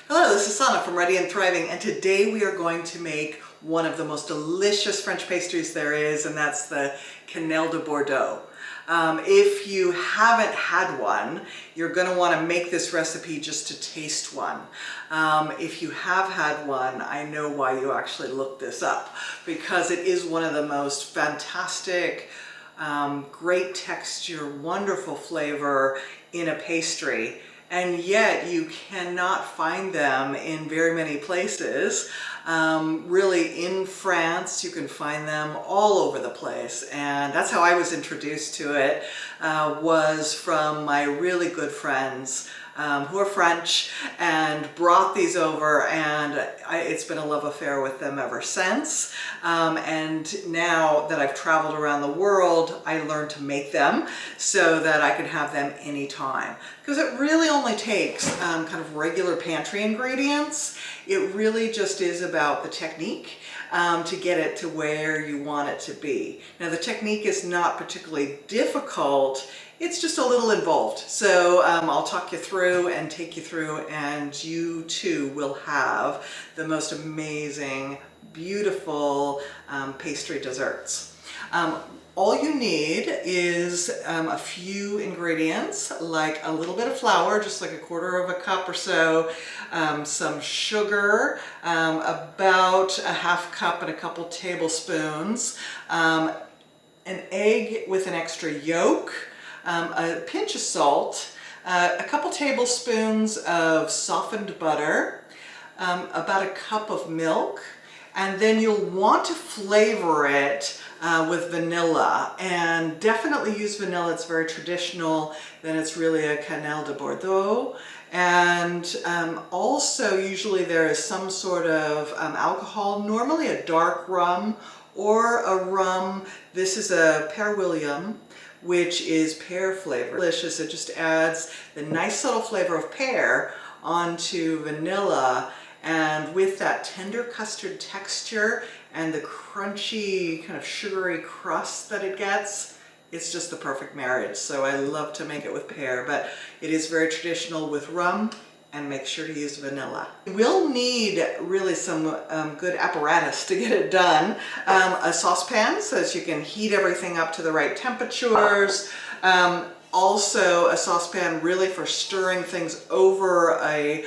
Hello, this is Sana from Ready and Thriving, and today we are going to make one of the most delicious French pastries there is, and that's the Canele de Bordeaux. If you haven't had one, you're going to want to make this recipe just to taste one. If you have had one, I know why you actually looked this up, because it is one of the most fantastic, great texture, wonderful flavor in a pastry. And yet you cannot find them in very many places. Really in France, you can find them all over the place. And that's how I was introduced to it, was from my really good friends who are French and brought these over, and it's been a love affair with them ever since. And now that I've traveled around the world, I learned to make them so that I can have them anytime. Because it really only takes kind of regular pantry ingredients. It really just is about the technique to get it to where you want it to be. Now, the technique is not particularly difficult. It's just a little involved. So I'll talk you through and take you through, and you too will have the most amazing, beautiful pastry desserts. All you need is a few ingredients, like a little bit of flour, just like a quarter of a cup or so, some sugar, about a half cup and a couple tablespoons, an egg with an extra yolk, a pinch of salt, a couple tablespoons of softened butter, about a cup of milk, and then you'll want to flavor it with vanilla, and definitely use vanilla. It's very traditional. Then it's really a Canele de Bordeaux. And also usually there is some sort of alcohol, normally a dark rum or a rum. This is a Pear William, which is pear flavor. Delicious. It just adds the nice subtle flavor of pear onto vanilla, and with that tender custard texture and the crunchy kind of sugary crust that it gets, it's just the perfect marriage. So I love to make it with pear, but it is very traditional with rum, and make sure to use vanilla. We'll need really some good apparatus to get it done. A saucepan so that you can heat everything up to the right temperatures. Also a saucepan really for stirring things over a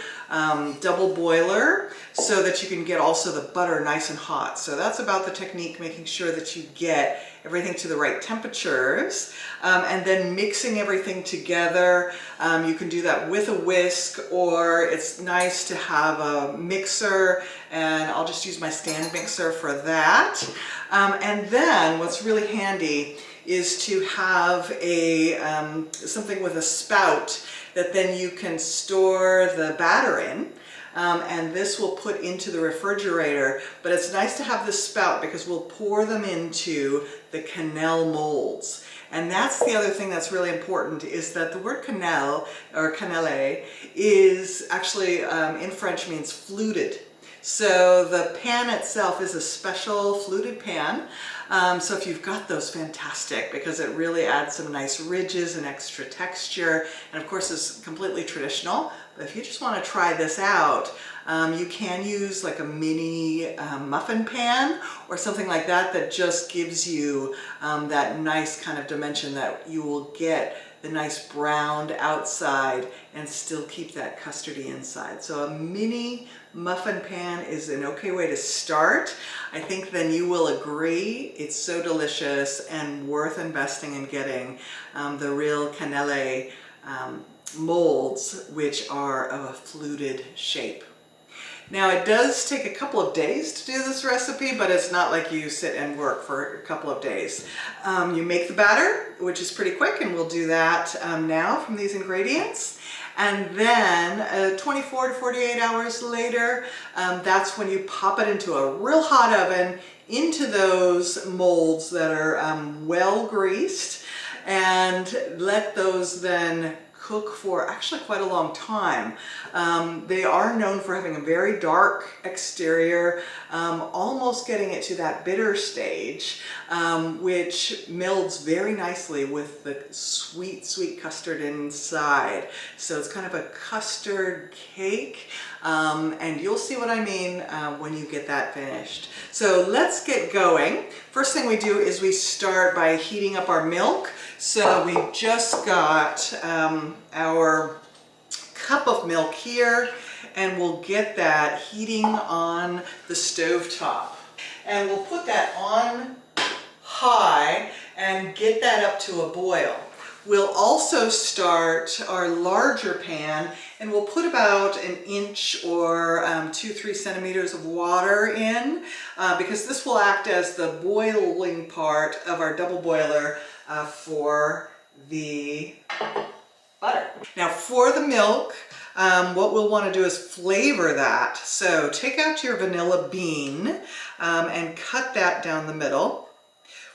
double boiler so that you can get also the butter nice and hot. So that's about the technique, making sure that you get everything to the right temperatures, and then mixing everything together. You can do that with a whisk, or it's nice to have a mixer, and I'll just use my stand mixer for that. And then what's really handy is to have a something with a spout that then you can store the batter in. And this will put into the refrigerator, but it's nice to have this spout because we'll pour them into the Canele molds. And that's the other thing that's really important, is that the word Canele, or Canele, is actually in French means fluted. So the pan itself is a special fluted pan. So if you've got those, fantastic, because it really adds some nice ridges and extra texture. And of course it's completely traditional, but if you just want to try this out, you can use like a mini muffin pan or something like that, that just gives you that nice kind of dimension that you will get the nice browned outside and still keep that custardy inside. So a mini muffin pan is an okay way to start. I think then you will agree it's so delicious and worth investing in getting the real Canele molds, which are of a fluted shape. Now, it does take a couple of days to do this recipe, but it's not like you sit and work for a couple of days. You make the batter, which is pretty quick, and we'll do that now from these ingredients. And then 24 to 48 hours later, that's when you pop it into a real hot oven, into those molds that are well greased, and let those then cook for actually quite a long time. They are known for having a very dark exterior, almost getting it to that bitter stage, which melds very nicely with the sweet, sweet custard inside. So it's kind of a custard cake, And you'll see what I mean when you get that finished. So let's get going. First thing we do is we start by heating up our milk. So we just got our cup of milk here, and we'll get that heating on the stove top. And we'll put that on high and get that up to a boil. We'll also start our larger pan, and we'll put about an inch or 2-3 centimeters of water in because this will act as the boiling part of our double boiler for the butter. Now for the milk, what we'll want to do is flavor that. So take out your vanilla bean and cut that down the middle.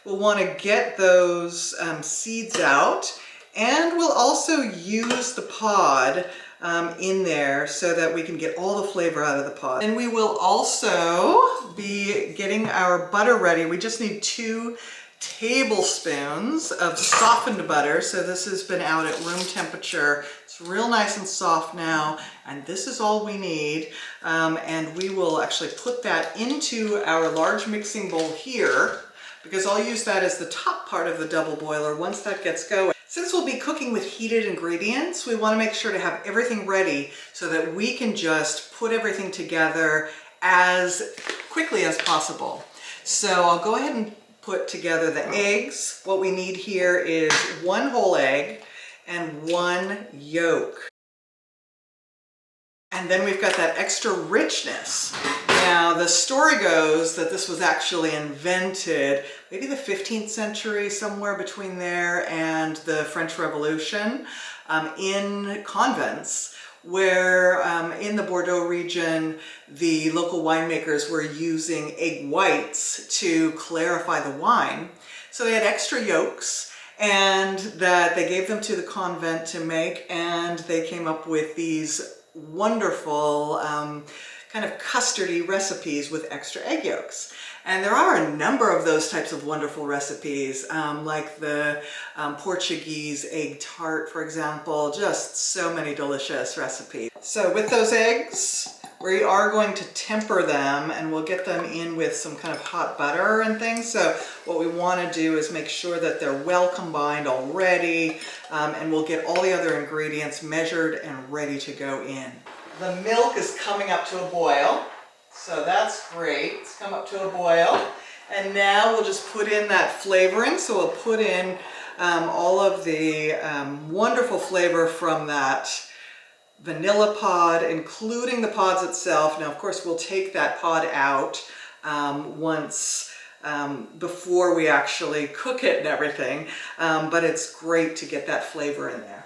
We'll want to get those seeds out, and we'll also use the pod in there so that we can get all the flavor out of the pod. And we will also be getting our butter ready. We just need 2 tablespoons of softened butter. So this has been out at room temperature. It's real nice and soft now, and this is all we need. And we will actually put that into our large mixing bowl here, because I'll use that as the top part of the double boiler once that gets going. Since we'll be cooking with heated ingredients, we want to make sure to have everything ready so that we can just put everything together as quickly as possible. So I'll go ahead and put together the eggs. What we need here is 1 whole egg and 1 yolk. And then we've got that extra richness. Now, the story goes that this was actually invented maybe the 15th century, somewhere between there and the French Revolution, in convents, where in the Bordeaux region, the local winemakers were using egg whites to clarify the wine. So they had extra yolks, and that they gave them to the convent to make, and they came up with these wonderful kind of custardy recipes with extra egg yolks. And there are a number of those types of wonderful recipes, like the Portuguese egg tart, for example. Just so many delicious recipes. So with those eggs, we are going to temper them, and we'll get them in with some kind of hot butter and things. So what we want to do is make sure that they're well combined already, and we'll get all the other ingredients measured and ready to go in. The milk is coming up to a boil, so that's great. It's come up to a boil, and now we'll just put in that flavoring. So we'll put in all of the wonderful flavor from that vanilla pod, including the pods itself. Now, of course, we'll take that pod out once before we actually cook it and everything, but it's great to get that flavor in there.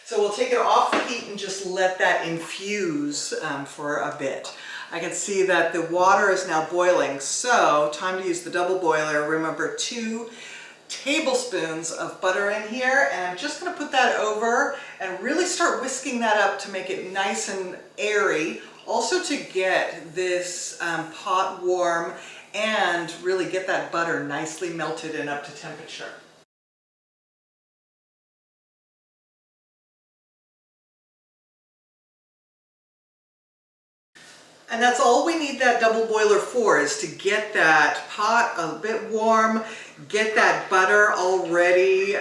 So we'll take it off the heat and just let that infuse for a bit. I can see that the water is now boiling, so time to use the double boiler. Remember, 2 tablespoons of butter in here, and I'm just going to put that over and really start whisking that up to make it nice and airy. Also to get this pot warm and really get that butter nicely melted and up to temperature. And that's all we need that double boiler for, is to get that pot a bit warm, get that butter already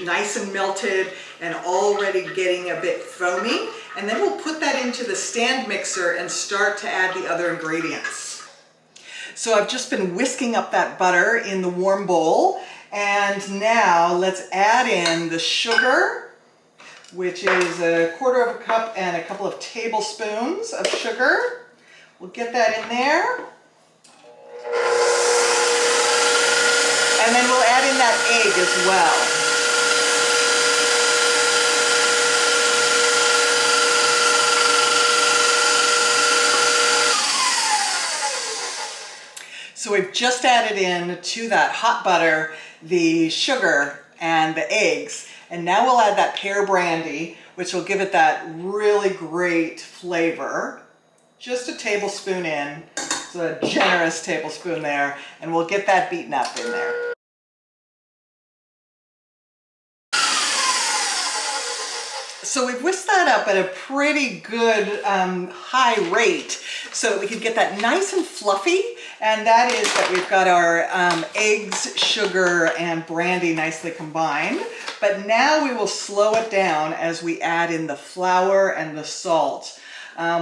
nice and melted and already getting a bit foamy. And then we'll put that into the stand mixer and start to add the other ingredients. So I've just been whisking up that butter in the warm bowl. And now let's add in the sugar, which is 1/4 cup and a couple of tablespoons of sugar. We'll get that in there. And then we'll add in that egg as well. So we've just added in to that hot butter the sugar and the eggs. And now we'll add that pear brandy, which will give it that really great flavor. Just a tablespoon in, so a generous tablespoon there, and we'll get that beaten up in there. So we've whisked that up at a pretty good high rate so that we can get that nice and fluffy. And that is that we've got our eggs, sugar, and brandy nicely combined. But now we will slow it down as we add in the flour and the salt.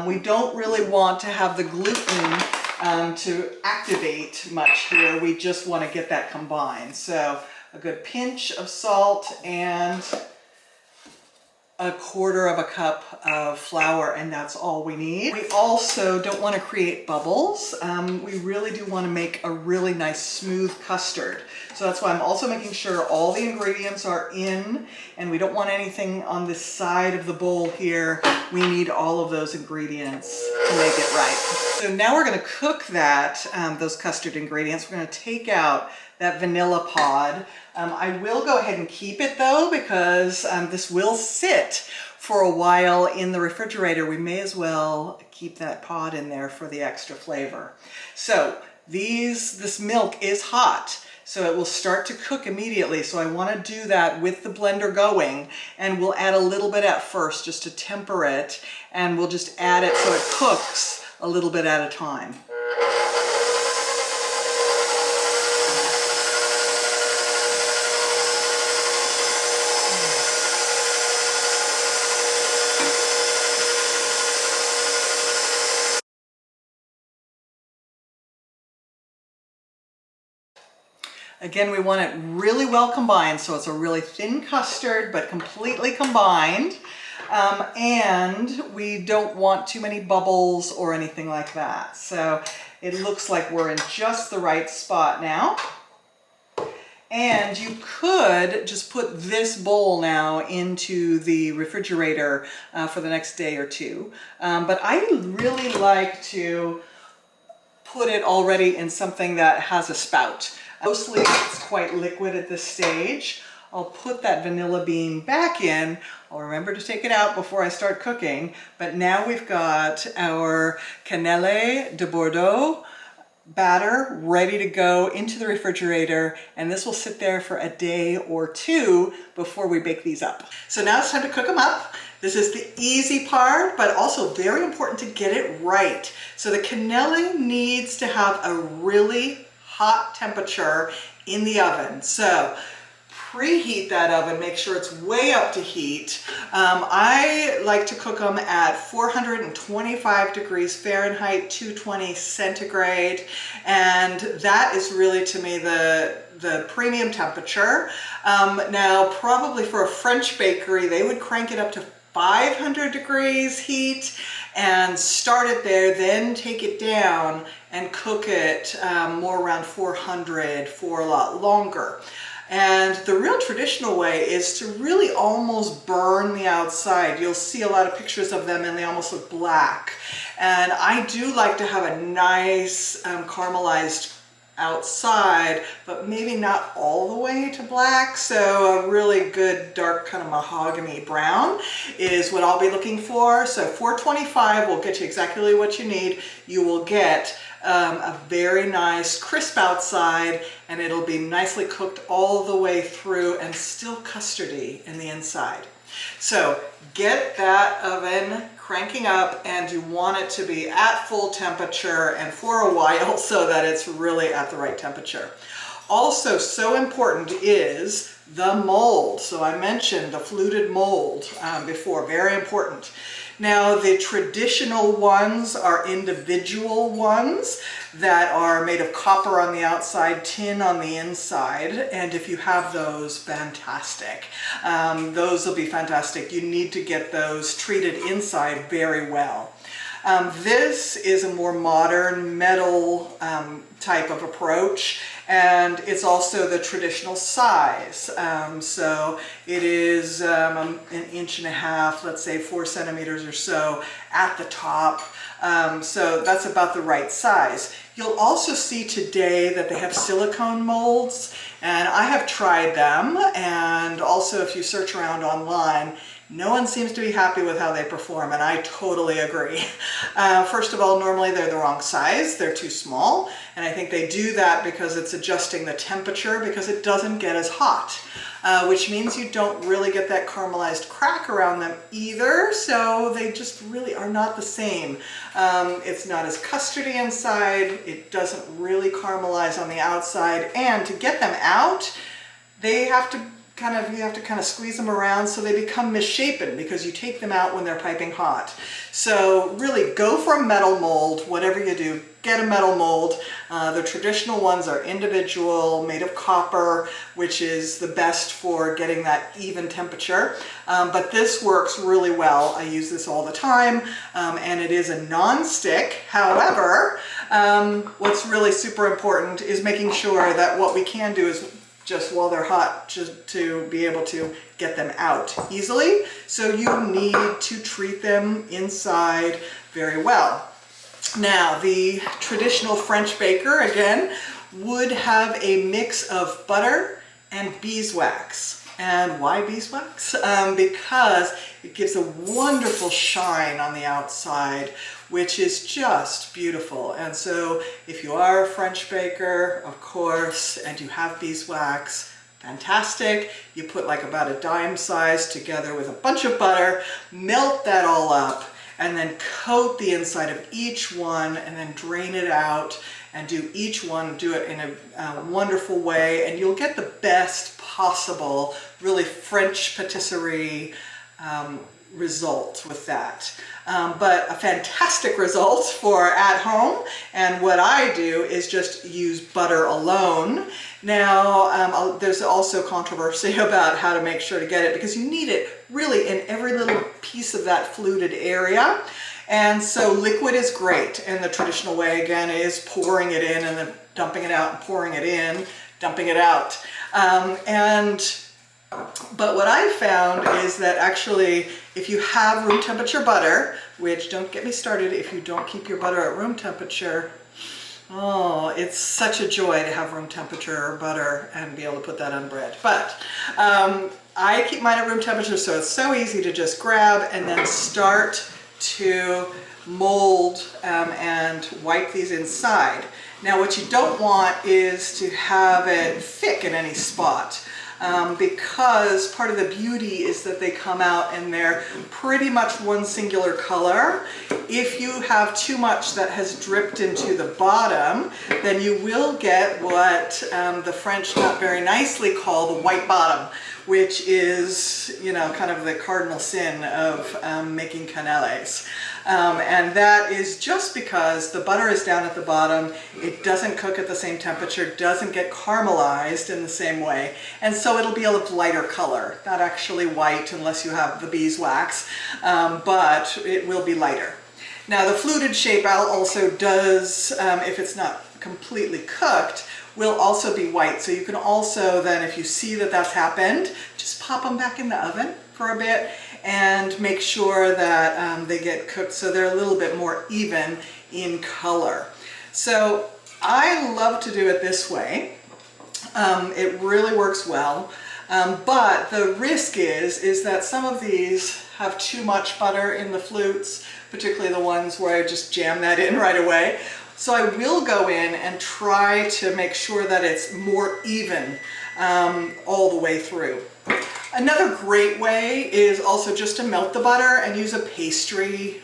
We don't really want to have the gluten to activate much here. We just want to get that combined. So a good pinch of salt and a quarter of a cup of flour, and that's all we need. We also don't want to create bubbles. We really do want to make a really nice smooth custard. So that's why I'm also making sure all the ingredients are in, and we don't want anything on this side of the bowl here. We need all of those ingredients to make it right. So now we're going to cook that, those custard ingredients. We're going to take out that vanilla pod. I will go ahead and keep it though, because this will sit for a while in the refrigerator. We may as well keep that pod in there for the extra flavor. So this milk is hot, so it will start to cook immediately. So I want to do that with the blender going, and we'll add a little bit at first just to temper it, and we'll just add it so it cooks a little bit at a time. Again, we want it really well combined, so it's a really thin custard, but completely combined. And we don't want too many bubbles or anything like that. So it looks like we're in just the right spot now. And you could just put this bowl now into the refrigerator for the next day or two. But I really like to put it already in something that has a spout. Mostly it's quite liquid at this stage. I'll put that vanilla bean back in. I'll remember to take it out before I start cooking. But now we've got our Canele de Bordeaux batter ready to go into the refrigerator, and this will sit there for a day or two before we bake these up. So now it's time to cook them up. This is the easy part, but also very important to get it right. So the cannelle needs to have a really hot temperature in the oven. So preheat that oven, make sure it's way up to heat. I like to cook them at 425 degrees Fahrenheit, 220 centigrade, and that is really, to me, the premium temperature. Now, probably for a French bakery, they would crank it up to 500 degrees heat and start it there, then take it down and cook it more around 400 for a lot longer. And the real traditional way is to really almost burn the outside. You'll see a lot of pictures of them and they almost look black. And I do like to have a nice caramelized outside, but maybe not all the way to black. So a really good dark kind of mahogany brown is what I'll be looking for. So 425 will get you exactly what you need. You will get a very nice crisp outside, and it'll be nicely cooked all the way through and still custardy in the inside. So get that oven cranking up, and you want it to be at full temperature and for a while so that it's really at the right temperature. Also, so important is the mold. So I mentioned the fluted mold before, very important. Now, the traditional ones are individual ones that are made of copper on the outside, tin on the inside, and if you have those, fantastic. Those will be fantastic. You need to get those treated inside very well. This is a more modern metal type of approach, and it's also the traditional size. So it is an inch and a half, let's say 4 centimeters or so at the top. So that's about the right size. You'll also see today that they have silicone molds, and I have tried them, and also if you search around online, no one seems to be happy with how they perform, and I totally agree. First of all, normally they're the wrong size. They're too small, and I think they do that because it's adjusting the temperature because it doesn't get as hot. Which means you don't really get that caramelized crack around them either, so they just really are not the same. It's not as custardy inside, it doesn't really caramelize on the outside, and to get them out, you have to kind of squeeze them around so they become misshapen because you take them out when they're piping hot. So really go for a metal mold, whatever you do, get a metal mold. The traditional ones are individual, made of copper, which is the best for getting that even temperature. But this works really well. I use this all the time, and it is a non-stick. However, what's really super important is making sure that what we can do is just while they're hot, just to be able to get them out easily. So you need to treat them inside very well. Now, the traditional French baker, again, would have a mix of butter and beeswax. And why beeswax? Because it gives a wonderful shine on the outside, which is just beautiful. And so if you are a French baker, of course, and you have beeswax, fantastic. You put like about a dime size together with a bunch of butter, melt that all up, and then coat the inside of each one and then drain it out and do each one, do it in a wonderful way, and you'll get the best possible, really French patisserie result with that. But a fantastic result for at home, and what I do is just use butter alone. Now, there's also controversy about how to make sure to get it because you need it really in every little piece of that fluted area. And so liquid is great, and the traditional way again is pouring it in and then dumping it out and pouring it in, dumping it out. But what I found is that actually if you have room temperature butter, which don't get me started if you don't keep your butter at room temperature, oh, it's such a joy to have room temperature butter and be able to put that on bread. But I keep mine at room temperature, so it's so easy to just grab and then start to mold and wipe these inside. Now what you don't want is to have it thick in any spot. Because part of the beauty is that they come out and they're pretty much one singular color. If you have too much that has dripped into the bottom, then you will get what the French not very nicely call the white bottom, which is, you know, kind of the cardinal sin of making canelles. And that is just because the butter is down at the bottom, it doesn't cook at the same temperature, doesn't get caramelized in the same way, and so it'll be a lighter color. Not actually white unless you have the beeswax, but it will be lighter. Now the fluted shape also does, if it's not completely cooked, will also be white. So you can also then, if you see that that's happened, just pop them back in the oven for a bit and make sure that they get cooked so they're a little bit more even in color. So I love to do it this way. It really works well, but the risk is that some of these have too much butter in the flutes, particularly the ones where I just jam that in right away. So I will go in and try to make sure that it's more even all the way through. Another great way is also just to melt the butter and use a pastry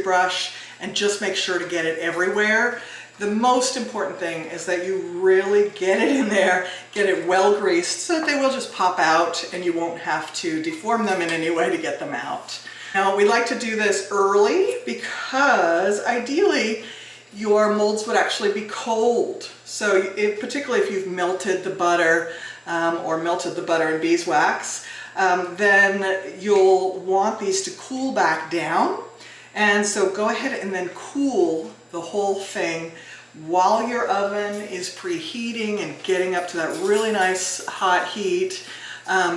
brush and just make sure to get it everywhere. The most important thing is that you really get it in there, get it well greased so that they will just pop out and you won't have to deform them in any way to get them out. Now we like to do this early because ideally your molds would actually be cold. So particularly if you've melted the butter or melted the butter in beeswax, then you'll want these to cool back down. And so go ahead and then cool the whole thing while your oven is preheating and getting up to that really nice hot heat.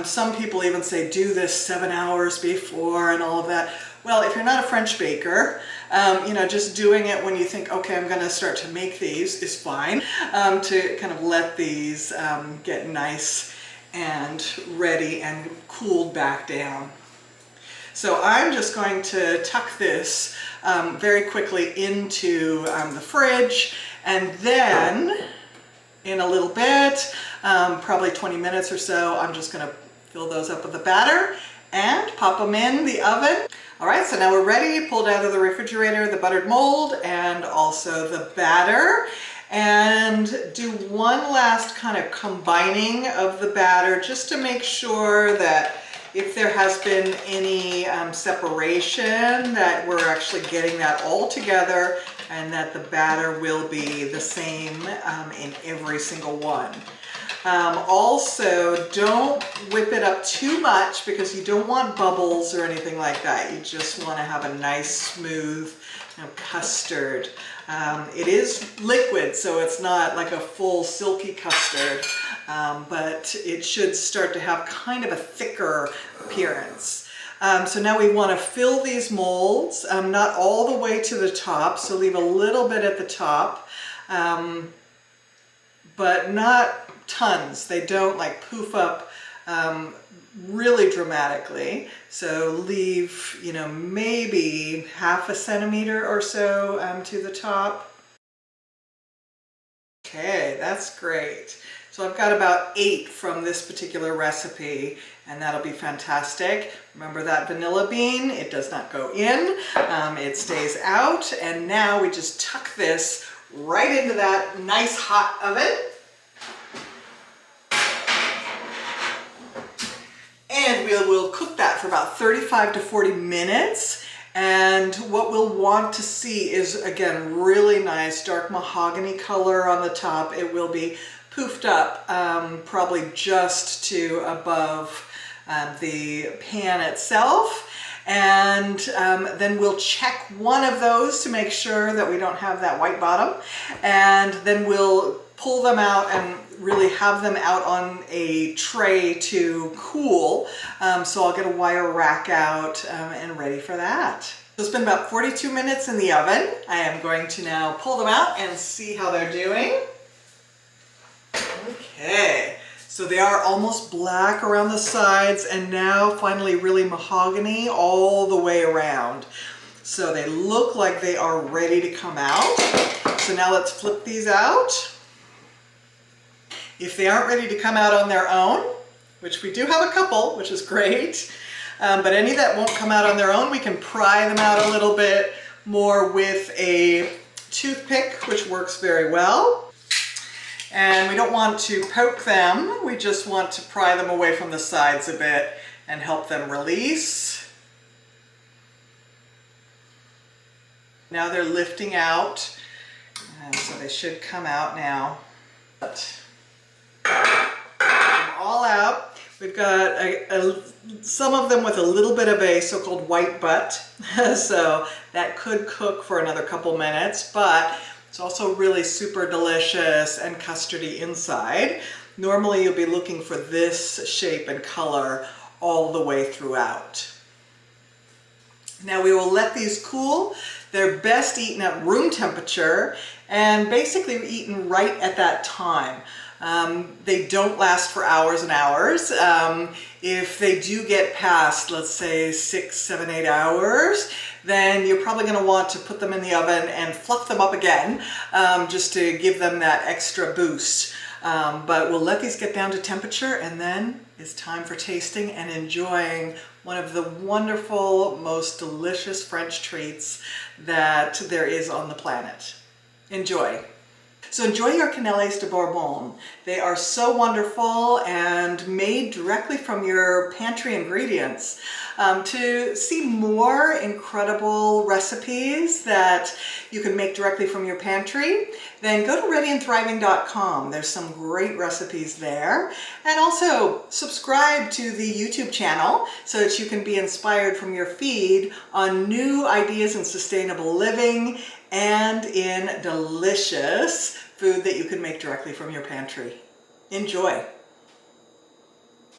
Some people even say do this 7 hours before and all of that. Well, if you're not a French baker, you know, just doing it when you think, okay, I'm going to start to make these is fine, to kind of let these get nice and ready and cooled back down. So I'm just going to tuck this very quickly into the fridge, And then in a little bit, probably 20 minutes or so, I'm just going to fill those up with the batter and pop them in the oven. All right, so now we're ready. Pulled out of the refrigerator the buttered mold and also the batter. And do one last kind of combining of the batter just to make sure that if there has been any separation, that we're actually getting that all together and that the batter will be the same in every single one. Also, don't whip it up too much because you don't want bubbles or anything like that. You just want to have a nice smooth custard. It is liquid, so it's not like a full silky custard, but it should start to have kind of a thicker appearance. So now we want to fill these molds, not all the way to the top, so leave a little bit at the top, but not tons. They don't like poof up really dramatically. So leave, you know, maybe ½ centimeter or so to the top. Okay, that's great. So I've got about 8 from this particular recipe, and that'll be fantastic. Remember that vanilla bean, it does not go in, it stays out. And now we just tuck this right into that nice hot oven. And we'll cook that for about 35 to 40 minutes. And what we'll want to see is, again, really nice dark mahogany color on the top. It will be poofed up probably just to above the pan itself. And then we'll check one of those to make sure that we don't have that white bottom. And then we'll pull them out and really have them out on a tray to cool. So I'll get a wire rack out and ready for that. So it's been about 42 minutes in the oven. I am going to now pull them out and see how they're doing. Okay, so they are almost black around the sides and now finally really mahogany all the way around. So they look like they are ready to come out. So now let's flip these out. If they aren't ready to come out on their own, which we do have a couple, which is great, but any that won't come out on their own, we can pry them out a little bit more with a toothpick, which works very well. And we don't want to poke them, we just want to pry them away from the sides a bit and help them release. Now they're lifting out, and so they should come out now. All out. We've got some of them with a little bit of a so-called white butt, so that could cook for another couple minutes, but it's also really super delicious and custardy inside. Normally you'll be looking for this shape and color all the way throughout. Now we will let these cool. They're best eaten at room temperature and basically eaten right at that time. They don't last for hours and hours. If they do get past, let's say 6, 7, 8 hours, then you're probably going to want to put them in the oven and fluff them up again, just to give them that extra boost. But we'll let these get down to temperature, and then it's time for tasting and enjoying one of the wonderful, most delicious French treats that there is on the planet. Enjoy. So enjoy your Canele de Bordeaux. They are so wonderful and made directly from your pantry ingredients. To see more incredible recipes that you can make directly from your pantry, then go to readyandthriving.com. There's some great recipes there. And also subscribe to the YouTube channel so that you can be inspired from your feed on new ideas in sustainable living and in delicious food that you can make directly from your pantry. Enjoy.